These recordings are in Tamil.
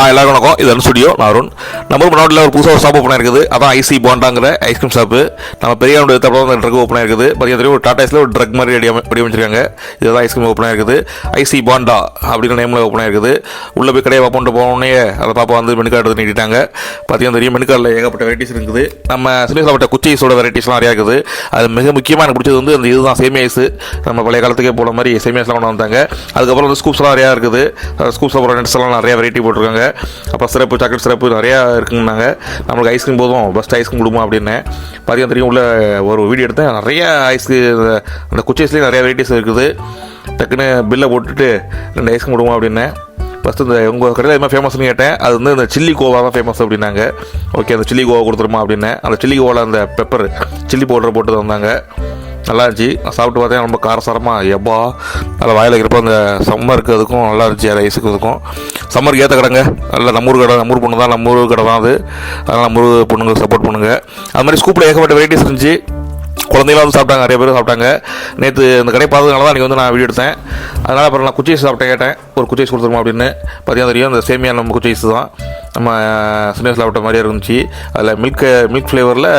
எல்லாரும் வணக்கம். இது ஸ்டுடியோ நான் அருண். நம்ம முன்னாடியில் ஒரு புதுசாக ஒரு ஷாப் ஓப்பன் இருக்குது. அதான் ஐசி பாண்டாங்கிற ஐஸ்கிரீம் ஷாப்பு. நம்ம பெரியாருடைய தப்பா ட்ரக் ஓப்பன் இருக்குது. பார்த்தீங்கன்னா ஒரு டாட்டாஸில் ஒரு ட்ரக் மாதிரி ரெடி வச்சிருக்காங்க. இதுதான் ஐஸ்கிரீம் ஓப்பன் இருக்குது. ஐசி பாண்டா அப்படிங்கிற நேமில் ஓப்பன் இருக்குது. உள்ளே போய் கடையை ஓப்பன் போனோடனே அதை பாப்பா வந்து மெனு கார்டு நீட்டிட்டாங்க. பார்த்தீங்கன்னா தெரியும் மெனு கார்டில் ஏகப்பட்ட வெரைட்டிஸ் இருக்குது. நம்ம சினிமாப்பட்ட குச்சீஸோட வெரைட்டிஸ்லாம் நிறையா இருக்குது. அது மிக முக்கியமாக எனக்கு பிடிச்சது வந்து அந்த இதுதான் சேமியா ஐஸ். நம்ம பழைய காலத்துக்கே போன மாதிரி சேமியாஸ்லாம் கொண்டு வந்தாங்க. அதுக்கப்புறம் வந்து ஸ்கூப்ஸ்லாம் நிறையா இருக்குது. ஸ்கூப்ஸில் போகிற நட்ஸ்லாம் நிறையா வெரைட்டி போட்டிருக்காங்க. அப்புறம் சிறப்பு சாக்லேட் சிறப்பு நிறையா இருக்குங்கன்னாங்க. நம்மளுக்கு ஐஸ்கிரீம் போதும், பெஸ்ட் ஐஸ்கிரீம் கொடுமா அப்படின்னு பார்த்தீங்கன்னா தெரியும். உள்ள ஒரு வீடியோ எடுத்தேன். நிறையா ஐஸ்கிரீம் அந்த குச்சீஸ்லேயும் நிறையா வெரைட்டிஸ் இருக்குது. டக்குன்னு பில்லை போட்டுட்டு 2 ஐஸ்கிரீம் கொடுமா அப்படின்னேன். ஃபஸ்ட்டு இந்த உங்கள் கடையில் எதுவுமே ஃபேமஸ்னு கேட்டேன். அது வந்து இந்த சில்லி கோவா தான் ஃபேமஸ் அப்படின்னாங்க. ஓகே, அந்த சில்லி கோவா கொடுத்துருமா அப்படின்னேன். அந்த சில்லி கோவாவில் அந்த பெப்பர் சில்லி பவுடர் போட்டு வந்தாங்க. நல்லா இருந்துச்சு. நான் சாப்பிட்டு பார்த்தேன். ரொம்ப காரசாரமாக எப்பா நல்லா வாயில் வைக்கிறப்போ அந்த சம்மருக்கு அதுக்கும் நல்லா இருந்துச்சு. அது ஐஸுக்கு அதுக்கும் சம்மருக்கு ஏற்ற கடைங்க. நல்லா நம்மூர் கடை, நம்மூர் பொண்ணு தான், நம்மூர் கடை தான் அது. அதனால் நம்மூர் பொண்ணுங்க சப்போர்ட் பண்ணுங்க. அது மாதிரி ஸ்கூப்பில் ஏகப்பட்ட வெரைட்டிஸ் இருந்துச்சு. குழந்தைங்களாம் வந்து சாப்பிட்டாங்க, நிறைய பேர் சாப்பிட்டாங்க. நேற்று இந்த கடை பார்த்ததுனால தான் இன்றைக்கி வந்து நான் வீடியோ எடுத்தேன். அதனால் அப்புறம் நான் குச்சீஸ் சாப்பிட்டேன். கேட்டேன் ஒரு குச்சீஸ் கொடுத்துருமா அப்படின்னு. பார்த்தீங்கன்னா தெரியும் அந்த சேமியா நம்ம குச்சீஸ் தான் நம்ம சினிமாஸ் சாப்பிட்ட மாதிரியே இருந்துச்சு. அதில் மில்க் ஃப்ளேவரில்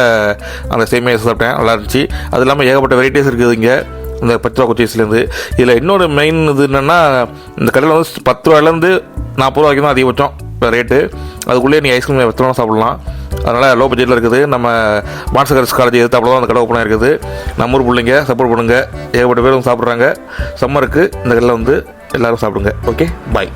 அந்த சேமியா சாப்பிட்டேன். நல்லா இருந்துச்சு. அது இல்லாமல் ஏகப்பட்ட வெரைட்டிஸ் இருக்குது இங்கே இந்த 10 ரூபா குச்சீஸ்லேருந்து. இதில் இன்னொரு மெயின் இது என்னென்னா, இந்த கடையில் வந்து 10 ரூபாயிலேருந்து 40 ரூபா வரைக்கும் தான் அதிகபட்சம் ரேட்டு. அதுக்குள்ளேயே நீ ஐஸ்கிரீம் 10 ரூபா சாப்பிட்லாம். அதனால் லோ பட்ஜெட்டில் இருக்குது. நம்ம மான்சகர்ஸ் காலேஜ் எதிர்த்தாப்புல தான் அந்த கடை ஓப்பனாக இருக்குது. நம்ம ஊர் பிள்ளைங்க சப்போர்ட் பண்ணுங்கள். ஏகப்பட்ட பேர் வந்து சாப்பிட்றாங்க. சம்மருக்கு இந்த கடையில் வந்து எல்லோரும் சாப்பிடுங்க. ஓகே, பாய்.